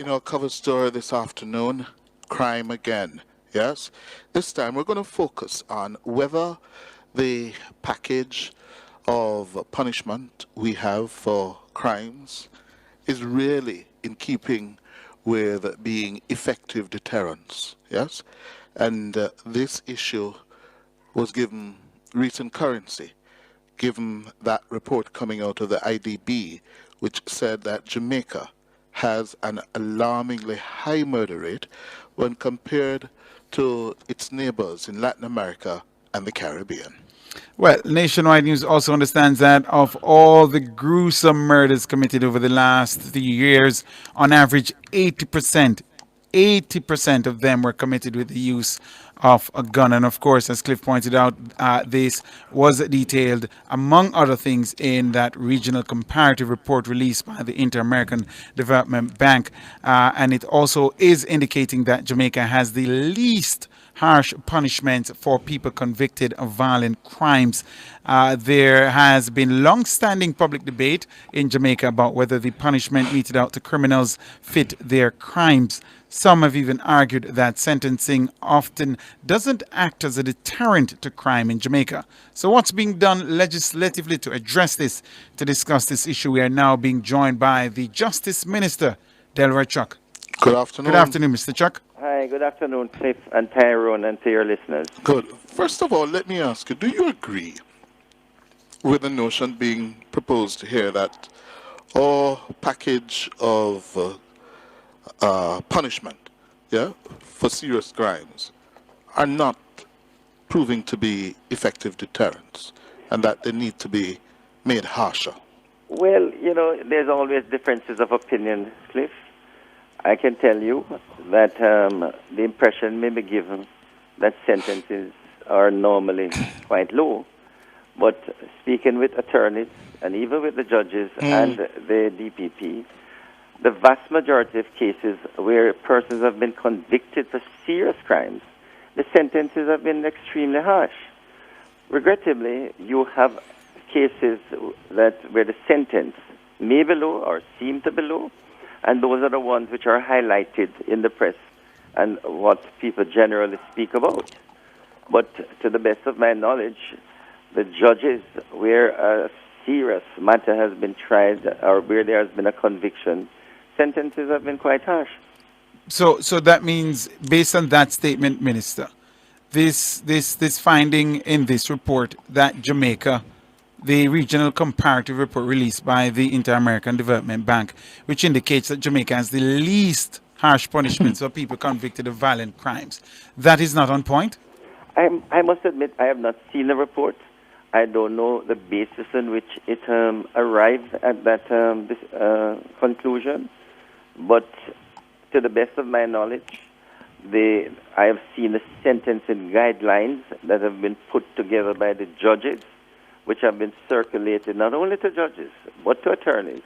In our cover story this afternoon, crime again. Yes? This time we're going to focus on whether the package of punishment we have for crimes is really in keeping with being effective deterrence. Yes? And this issue was given recent currency, given that report coming out of the IDB, which said that Jamaica has an alarmingly high murder rate when compared to its neighbors in Latin America and the Caribbean. Well, Nationwide News also understands that of all the gruesome murders committed over the last 3 years, on average 80% of them were committed with the use of a gun. And of course, as Cliff pointed out, this was detailed, among other things, in that regional comparative report released by the Inter-American Development Bank. And it also is indicating that Jamaica has the least harsh punishments for people convicted of violent crimes. There has been long-standing public debate in Jamaica about whether the punishment meted out to criminals fit their crimes. Some have even argued that sentencing often doesn't act as a deterrent to crime in Jamaica. So what's being done legislatively to address this? To discuss this issue, we are now being joined by the Justice Minister, Delroy Chuck. Good Good afternoon. afternoon, Mr. Chuck. Hi, good afternoon, Cliff and Tyrone, and to your listeners. Good. First of all, let me ask you, do you agree with the notion being proposed here that our package of punishment, yeah, for serious crimes are not proving to be effective deterrents and that they need to be made harsher? Well, there's always differences of opinion, Cliff. I can tell you that the impression may be given that sentences are normally quite low. But speaking with attorneys and even with the judges and the DPP, the vast majority of cases where persons have been convicted for serious crimes, the sentences have been extremely harsh. Regrettably, you have cases where the sentence may be low or seem to be low, and those are the ones which are highlighted in the press and what people generally speak about. But to the best of my knowledge, the judges where a serious matter has been tried or where there has been a conviction, sentences have been quite harsh. So that means, based on that statement, Minister, this finding in this report that Jamaica, the regional comparative report released by the Inter-American Development Bank, which indicates that Jamaica has the least harsh punishments for people convicted of violent crimes, that is not on point? I must admit I have not seen the report. I don't know the basis on which it arrived at that conclusion. But to the best of my knowledge, I have seen the sentencing guidelines that have been put together by the judges, which have been circulated not only to judges, but to attorneys.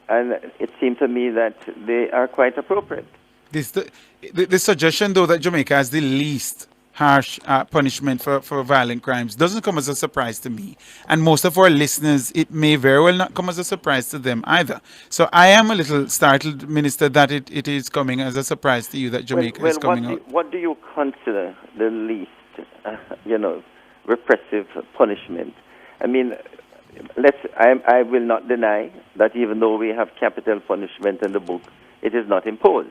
And it seemed to me that they are quite appropriate. The suggestion, though, that Jamaica has the least harsh punishment for violent crimes doesn't come as a surprise to me. And most of our listeners, it may very well not come as a surprise to them either. So I am a little startled, Minister, that it is coming as a surprise to you that Jamaica is coming out. What do you consider the least, repressive punishment? I mean, I will not deny that even though we have capital punishment in the book, it is not imposed.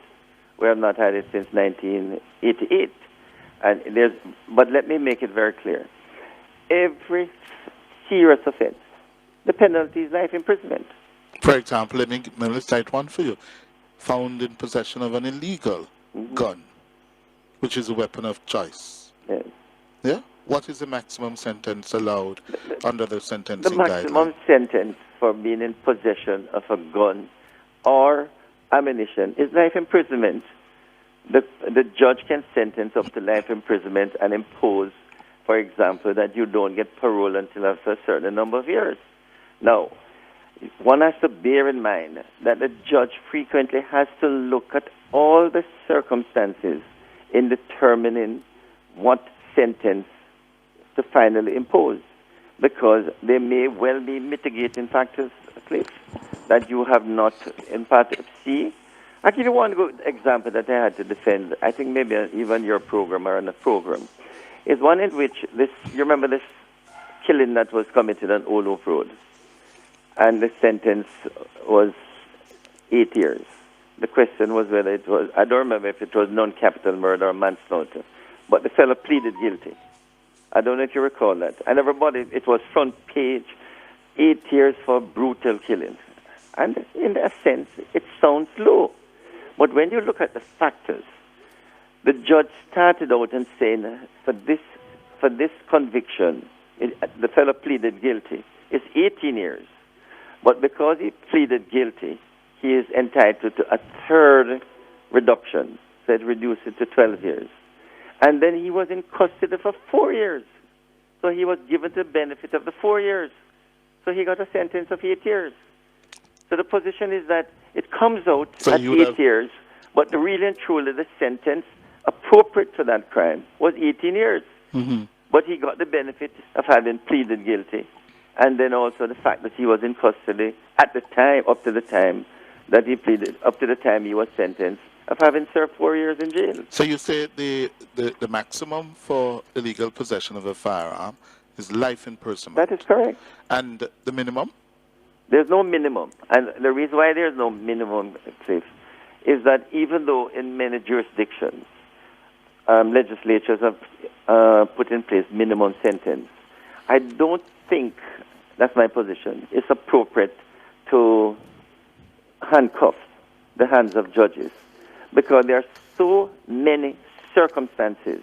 We have not had it since 1988. But let me make it very clear. Every serious offense, the penalty is life imprisonment. For example, let me cite one for you. Found in possession of an illegal gun, which is a weapon of choice. Yes. Yeah? What is the maximum sentence allowed under the sentencing guidelines? The maximum sentence for being in possession of a gun or ammunition is life imprisonment. The judge can sentence up to life imprisonment and impose, for example, that you don't get parole until after a certain number of years. Now, one has to bear in mind that the judge frequently has to look at all the circumstances in determining what sentence to finally impose, because there may well be mitigating factors, Cliff, that you have not in part see. I'll give you one good example that I had to defend. I think maybe even your program or on a program is one in which this. You remember this killing that was committed on Old Hope Road, and the sentence was 8 years. The question was whether it was. I don't remember if it was non-capital murder or manslaughter, but the fellow pleaded guilty. I don't know if you recall that. And everybody, it was front page, 8 years for brutal killing. And in a sense, it sounds low. But when you look at the factors, the judge started out and saying, for this conviction, the fellow pleaded guilty. It's 18 years. But because he pleaded guilty, he is entitled to a third reduction. So it reduced it to 12 years. And then he was in custody for 4 years. So he was given the benefit of the 4 years. So he got a sentence of 8 years. So the position is that it comes out at 8 years, but really and truly the sentence appropriate for that crime was 18 years. Mm-hmm. But he got the benefit of having pleaded guilty. And then also the fact that he was in custody at the time, up to the time that he pleaded, up to the time he was sentenced, of having served 4 years in jail. So you say the maximum for illegal possession of a firearm is life imprisonment. That is correct. And the minimum? There's no minimum. And the reason why there's no minimum, Cliff, is that even though in many jurisdictions, legislatures have put in place minimum sentence, I don't think, that's my position, it's appropriate to handcuff the hands of judges because there are so many circumstances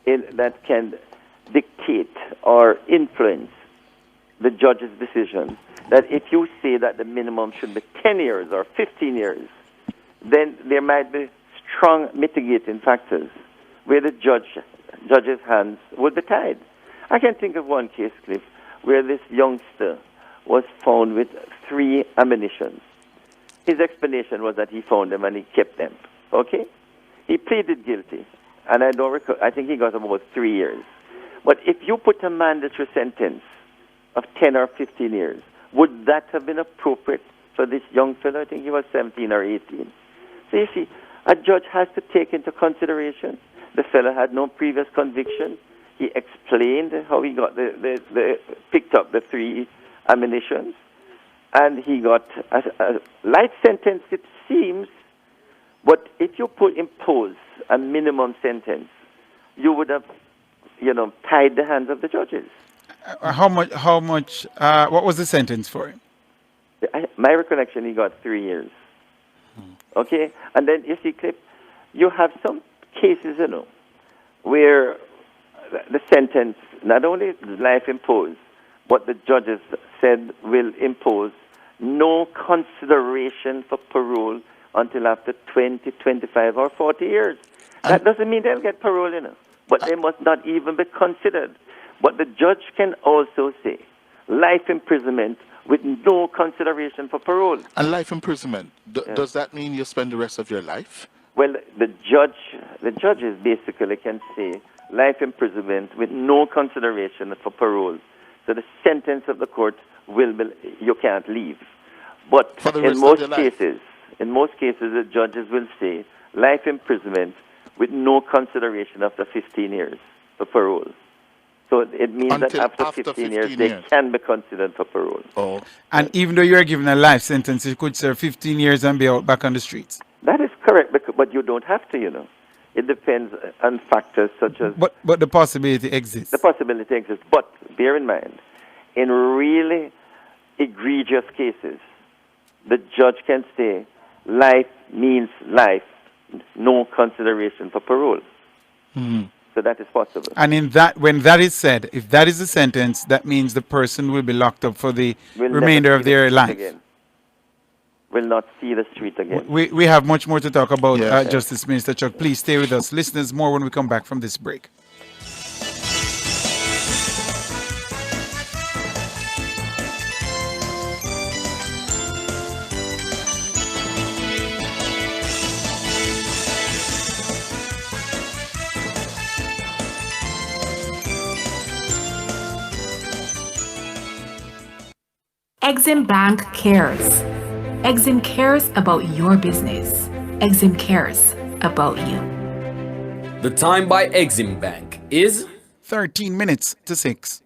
that can dictate or influence the judge's decision, that if you say that the minimum should be 10 years or 15 years, then there might be strong mitigating factors where the judge's hands would be tied. I can think of one case, Cliff, where this youngster was found with 3 ammunitions. His explanation was that he found them and he kept them. Okay? He pleaded guilty, and I think he got about 3 years. But if you put a mandatory sentence of 10 or 15 years, would that have been appropriate for this young fellow? I think he was 17 or 18. So you see, a judge has to take into consideration the fellow had no previous conviction. He explained how he got picked up the 3 ammunitions, and he got a light sentence, it seems. But if you impose a minimum sentence, you would have, tied the hands of the judges. How much, what was the sentence for him? My recollection, he got 3 years. Okay? And then, you see, Cliff, you have some cases, where the sentence, not only is life imposed, but the judges said will impose no consideration for parole until after 20, 25, or 40 years. That doesn't mean they'll get parole, but they must not even be considered. But the judge can also say life imprisonment with no consideration for parole. And life imprisonment, does that mean you spend the rest of your life? Well, the judges basically can say life imprisonment with no consideration for parole. So the sentence of the court will be, you can't leave. But in most cases, the judges will say life imprisonment with no consideration after 15 years for parole. So it means that after 15 years, they can be considered for parole. Oh. And even though you're given a life sentence, you could serve 15 years and be out back on the streets. That is correct, but you don't have to, It depends on factors such as... But the possibility exists. The possibility exists. But bear in mind, in really egregious cases, the judge can say life means life, no consideration for parole. Mm-hmm. So that is possible. And when that is said, if that is the sentence, that means the person will be locked up for the remainder of their life. Again. Will not see the street again. We have much more to talk about, Justice Minister Chuck. Please stay with us. Listeners, more when we come back from this break. Exim Bank cares. Exim cares about your business. Exim cares about you. The time by Exim Bank is 13 minutes to 6.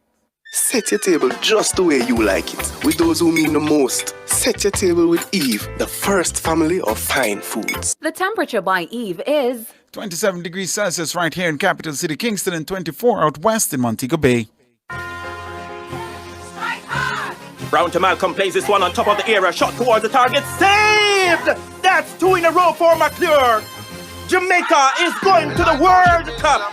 Set your table just the way you like it, with those who mean the most. Set your table with Eve, the first family of fine foods. The temperature by Eve is 27 degrees Celsius right here in capital city Kingston and 24 out west in Montego Bay. Brown to Malcolm plays this one on top of the area. Shot towards the target. Saved! That's 2 in a row for McClure. Jamaica is going to the World Cup.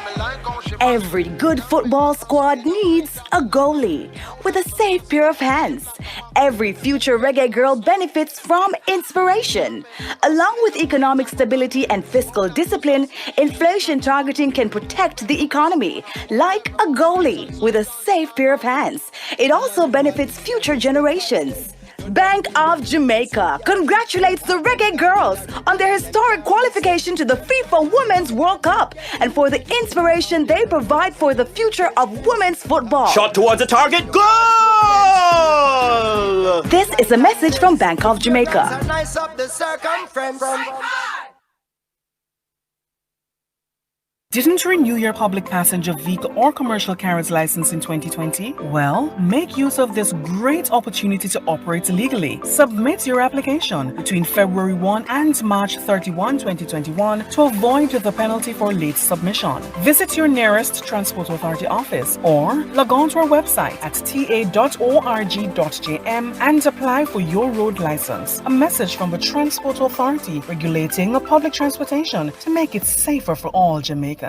Every good football squad needs a goalie with a safe pair of hands. Every future reggae girl benefits from inspiration. Along with economic stability and fiscal discipline, inflation targeting can protect the economy like a goalie with a safe pair of hands. It also benefits future generations. Bank of Jamaica congratulates the Reggae Girls on their historic qualification to the FIFA Women's World Cup and for the inspiration they provide for the future of women's football. Shot towards the target. Goal! This is a message from Bank of Jamaica. Didn't renew your public passenger vehicle or commercial carriage license in 2020? Well, make use of this great opportunity to operate legally. Submit your application between February 1 and March 31, 2021 to avoid the penalty for late submission. Visit your nearest Transport Authority office or log on to our website at ta.org.jm and apply for your road license. A message from the Transport Authority regulating public transportation to make it safer for all Jamaicans.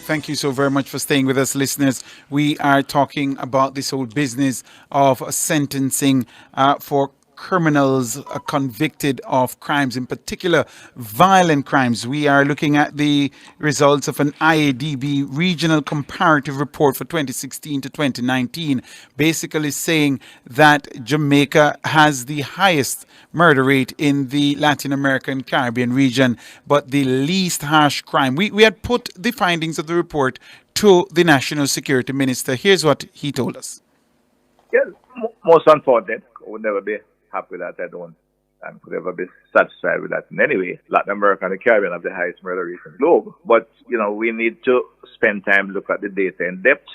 Thank you so very much for staying with us, listeners. We are talking about this whole business of sentencing for criminals convicted of crimes, in particular violent crimes. We are looking at the results of an IADB regional comparative report for 2016 to 2019, basically saying that Jamaica has the highest murder rate in the Latin American Caribbean region, but the least harsh crime. We had put the findings of the report to the National Security Minister. Here's what he told us. Yes, most unfortunate. I would never be happy with that. I don't and could ever be satisfied with that in any way. Latin America and the Caribbean have the highest murder rate in the globe. But, we need to spend time, look at the data in depth,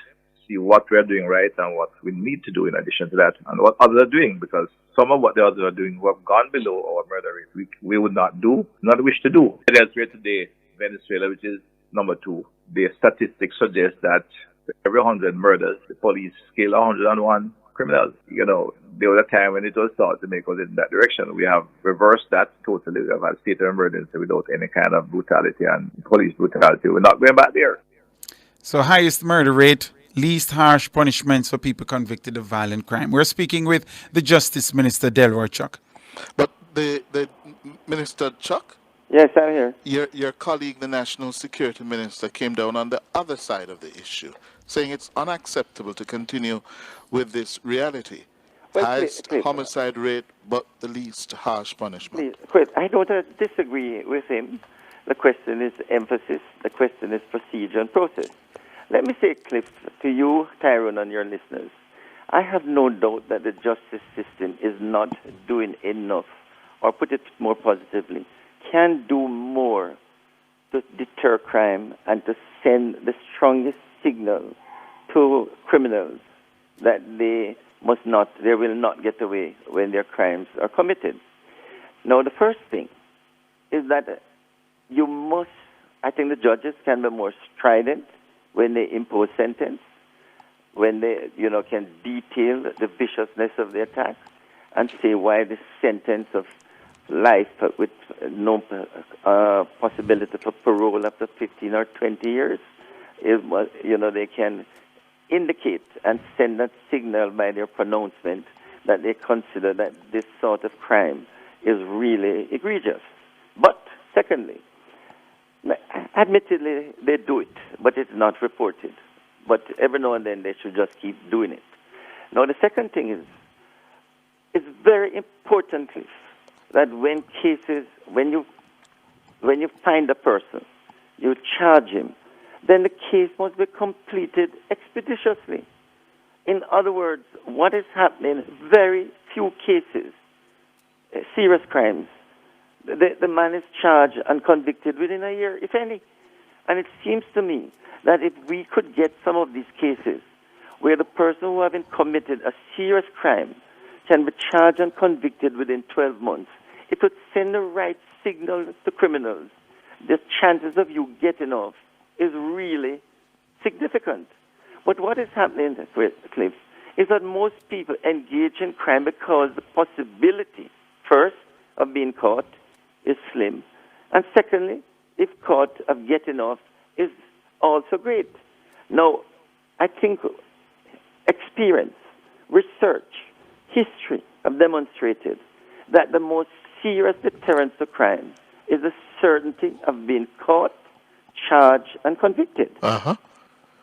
see what we're doing right and what we need to do in addition to that, and what others are doing, because some of what the others are doing who have gone below our murder rate, we would not wish to do. Elsewhere today, Venezuela, which is number 2, the statistics suggest that for every 100 murders, the police scale 101 criminals. There was a time when it was thought to make us in that direction. We have reversed that totally. We have had a state of emergency without any kind of brutality and police brutality. We're not going back there. So highest murder rate, least harsh punishments for people convicted of violent crime. We're speaking with the Justice Minister, Delroy Chuck. But the Minister Chuck? Yes, I'm here. Your colleague, the National Security Minister, came down on the other side of the issue, saying it's unacceptable to continue with this reality. Well, Highest please. homicide rate, but the least harsh punishment. Please, I don't disagree with him. The question is emphasis. The question is procedure and process. Let me say, Cliff, to you, Tyrone, and your listeners, I have no doubt that the justice system is not doing enough, or put it more positively, can do more to deter crime and to send the strongest signal to criminals that they will not get away when their crimes are committed. Now, the first thing is that you must, I think the judges can be more strident when they impose sentence, when they, can detail the viciousness of the attack and say why the sentence of life with no possibility for parole after 15 or 20 years is, they can indicate and send that signal by their pronouncement that they consider that this sort of crime is really egregious. But secondly, admittedly, they do it, but it's not reported. But every now and then they should just keep doing it. Now, the second thing is, it's very important, Cliff, that when you find a person, you charge him, then the case must be completed expeditiously. In other words, what is happening, very few cases, serious crimes, the man is charged and convicted within a year, if any. And it seems to me that if we could get some of these cases where the person who having committed a serious crime can be charged and convicted within 12 months, it would send the right signal to criminals. The chances of you getting off is really significant. But what is happening, Cliff, is that most people engage in crime because the possibility, first, of being caught is slim, and secondly, if caught, of getting off is also great. Now, I think experience, research, history have demonstrated that the most serious deterrence to crime is the certainty of being caught, charged, and convicted.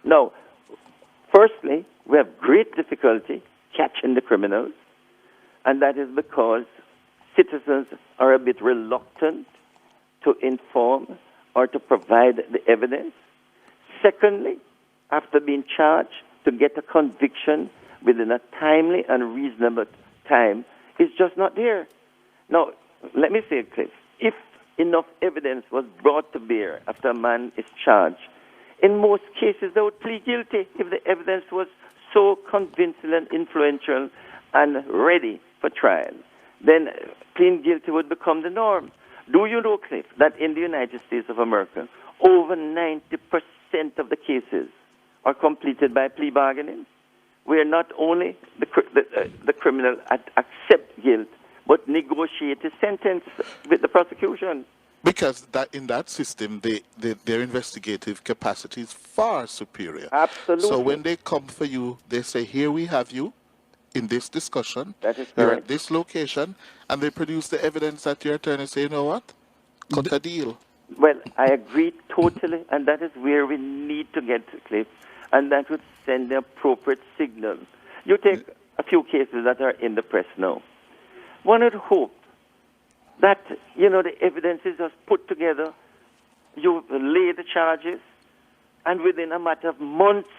Now, firstly, we have great difficulty catching the criminals, and that is because citizens are a bit reluctant to inform or to provide the evidence. Secondly, after being charged, to get a conviction within a timely and reasonable time is just not there. Now, let me say it, Cliff. If enough evidence was brought to bear after a man is charged, in most cases they would plead guilty if the evidence was so convincing and influential and ready for trial. Then pleading guilty would become the norm. Do you know, Cliff, that in the United States of America, over 90% of the cases are completed by plea bargaining, where not only the criminal accept guilt, but negotiate a sentence with the prosecution. Because in that system, their investigative capacity is far superior. Absolutely. So when they come for you, they say, here we have you in this discussion. That is you're correct. at this location, and they produce the evidence that your attorney say, you know what? Cut a deal. Well, I agree totally, and that is where we need to get to, Cliff, and that would send the appropriate signal. You take a few cases that are in the press now. One would hope that, the evidence is just put together, you lay the charges, and within a matter of months,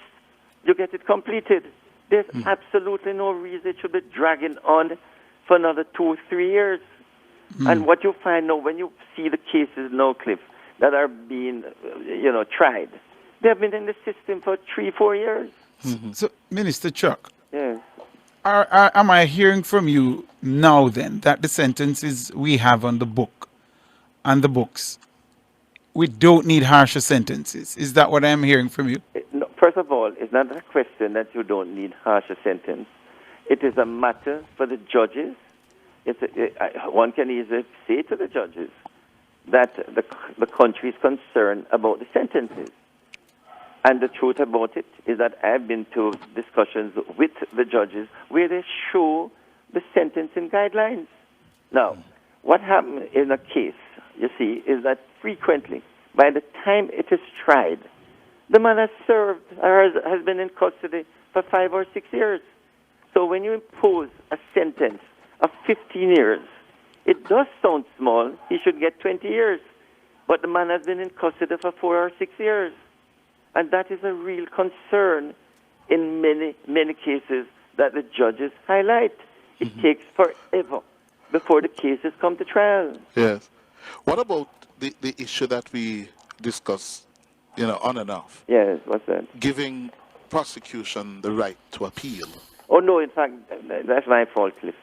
you get it completed. There's absolutely no reason it should be dragging on for another 2 or 3 years. And what you find now, when you see the cases now, Cliff, that are being, tried, they have been in the system for 3-4 years. So, Minister Chuck, Yes. am I hearing from you now then that the sentences we have on the books, we don't need harsher sentences? Is that what I'm hearing from you? No, first of all, it's not a question that you don't need harsher sentence. It is a matter for the judges. One can easily say to the judges that the country is concerned about the sentences. And the truth about it is that I've been to discussions with the judges where they show the sentencing guidelines. Now, what happens in a case, you see, is that frequently, by the time it is tried, the man has served or has been in custody for 5 or 6 years. So when you impose a sentence of 15 years, it does sound small. He should get 20 years. But the man has been in custody for 4 or 6 years. And that is a real concern in many, many cases that the judges highlight. It takes forever before the cases come to trial. Yes. What about the issue that we discussed, on and off? Yes, what's that? Giving prosecution the right to appeal. Oh, no, in fact, that's my fault, Cliff.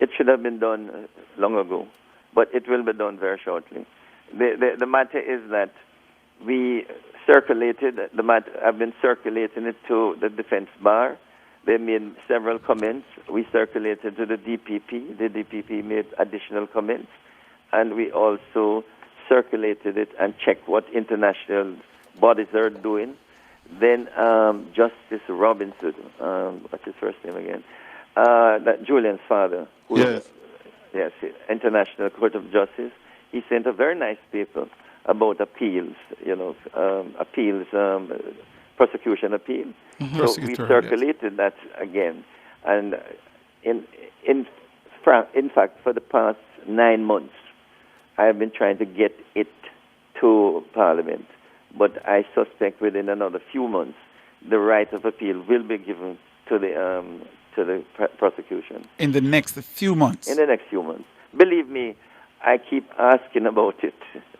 It should have been done long ago, but it will be done very shortly. The matter is that we circulated the matter. I've been circulating it to the defense bar. They made several comments. We circulated to the DPP. The DPP made additional comments, and we also circulated it and checked what international bodies are doing. Then Justice Robinson, what's his first name again? That Julian's father, yes, International Court of Justice. He sent a very nice paper about appeals, prosecution appeal. So we circulated that again, and in fact, for the past 9 months, I have been trying to get it to Parliament, but I suspect within another few months, the right of appeal will be given to the prosecution. In the next few months? In the next few months. Believe me, I keep asking about it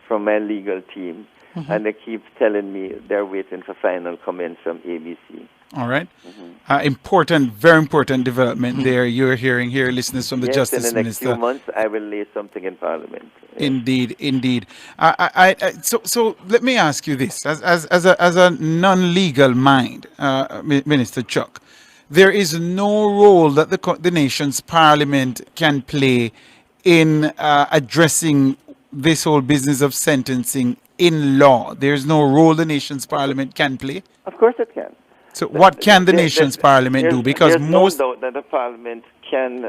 from my legal team, and they keep telling me they're waiting for final comments from ABC. All right. Important, very important development there. You're hearing here, listeners, from the Justice Minister. In the next Minister. few months, I will lay something in Parliament. Yes. Indeed. So let me ask you this: as a non-legal mind, Minister Chuck, there is no role that the nation's Parliament can play in addressing this whole business of sentencing in law. There's no role the nation's Parliament can play. Of course, it can. So what can the nation's Parliament do? Because there's most no doubt that the Parliament can,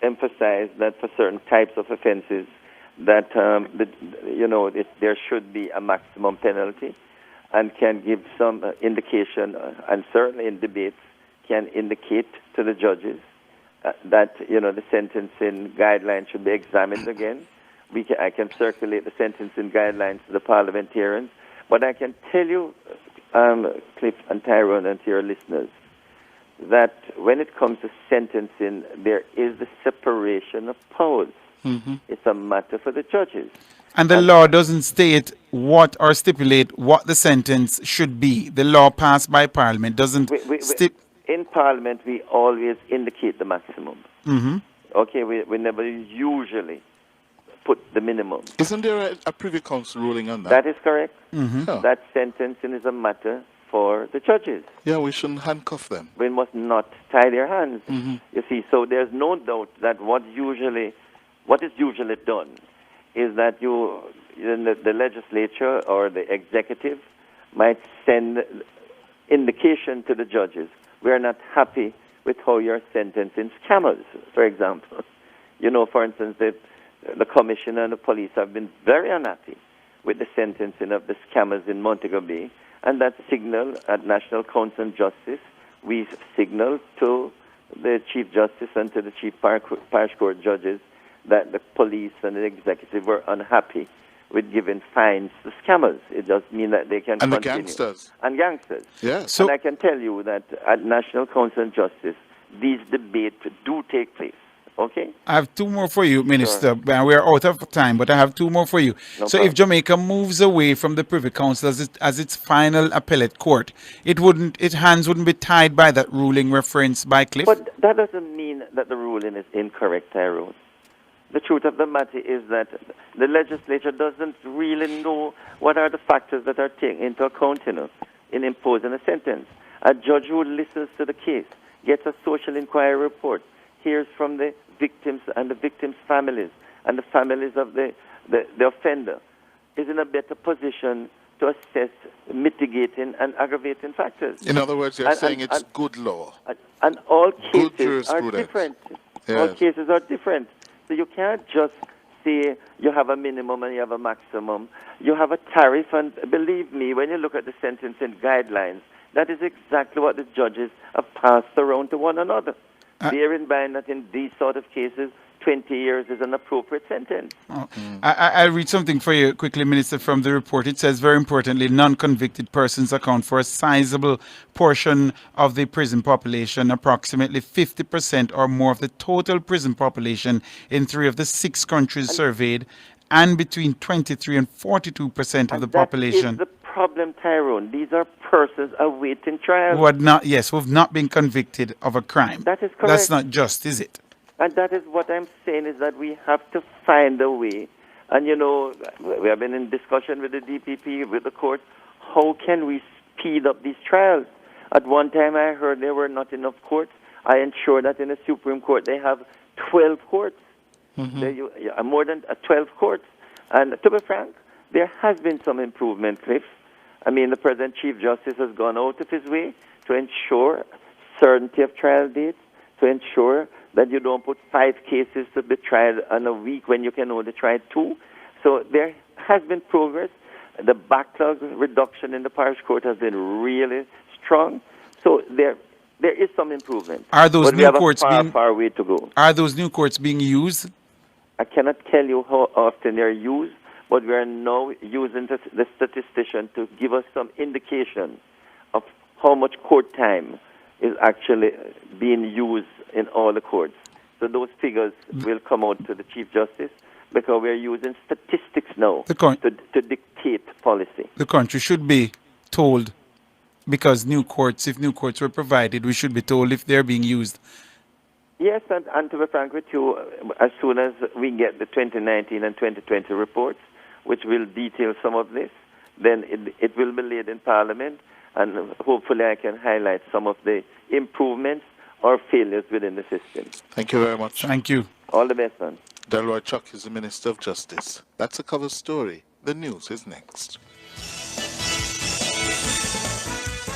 emphasize that for certain types of offences, that there should be a maximum penalty, and can give some indication, and certainly in debates can indicate to the judges that the sentencing guidelines should be examined again. I can circulate the sentencing guidelines to the parliamentarians, but I can tell you, Cliff and Tyrone, and to your listeners, that when it comes to sentencing, there is the separation of powers. It's a matter for the judges. And the law doesn't state what or stipulate what the sentence should be. The law passed by Parliament doesn't in Parliament, we always indicate the maximum. Okay, we never usually put the minimum. Isn't there a Privy Council ruling on that? That is correct. That sentencing is a matter for the judges. Yeah, we shouldn't handcuff them. We must not tie their hands. You see, so there's no doubt that what is usually done is that the legislature or the executive might send indication to the judges. We are not happy with how you're sentencing scammers, for example. For instance, the commissioner and the police have been very unhappy with the sentencing of the scammers in Montego Bay, and that signal at National Council on Justice, we signaled to the Chief Justice and to the Chief Parish Court judges that the police and the executive were unhappy with giving fines to scammers. It does mean that they can and continue. The gangsters. And gangsters. Yeah. And I can tell you that at National Council on Justice, these debates do take place. Okay? I have two more for you, Minister. Sure. We are out of time, but I have two more for you. No problem. If Jamaica moves away from the Privy Council as its final appellate court, its hands wouldn't be tied by that ruling referenced by Cliff? But that doesn't mean that the ruling is incorrect, Tyrone. The truth of the matter is that the legislature doesn't really know what are the factors that are taken into account in imposing a sentence. A judge who listens to the case, gets a social inquiry report, hears from the victims and the victims' families and the families of the offender, is in a better position to assess mitigating and aggravating factors. In other words, you're saying it's good law. And all cases are different. Yes. All cases are different. So you can't just say you have a minimum and you have a maximum. You have a tariff, and believe me, when you look at the sentencing guidelines, that is exactly what the judges have passed around to one another. Bear in mind that in these sort of cases, 20 years is an appropriate sentence. I'll read something for you quickly, Minister, from the report. It says, very importantly, non-convicted persons account for a sizable portion of the prison population, approximately 50% or more of the total prison population in 3 of the 6 countries surveyed, and between 23 and 42% of the population. That is the problem, Tyrone. These are persons awaiting trial. Who have not been convicted of a crime. That is correct. That's not just, is it? And that is what I'm saying, is that we have to find a way And, you know, we have been in discussion with the DPP, with the court. How can we speed up these trials? At one time, I heard there were not enough courts. I ensure that in the Supreme Court, they have 12 courts. More than 12 courts. And to be frank, there has been some improvement, Cliff. I mean, the present Chief Justice has gone out of his way to ensure certainty of trial dates, to ensure that you don't put 5 cases to be tried in a week when you can only try 2. So there has been progress. The backlog reduction in the parish court has been really strong. So there is some improvement. Are those but we new have courts a being far way to go. Are those new courts being used? I cannot tell you how often they're used, but we are now using the statistician to give us some indication of how much court time is actually being used in all the courts. So those figures will come out to the Chief Justice because we're using statistics now to dictate policy. The country should be told, because if new courts were provided, we should be told if they're being used. Yes, and to be frank with you, as soon as we get the 2019 and 2020 reports, which will detail some of this, then it will be laid in Parliament, and hopefully I can highlight some of the improvements or failures within the system. Thank you very much. Thank you. All the best, man. Delroy Chuck is the Minister of Justice. That's a cover story. The news is next.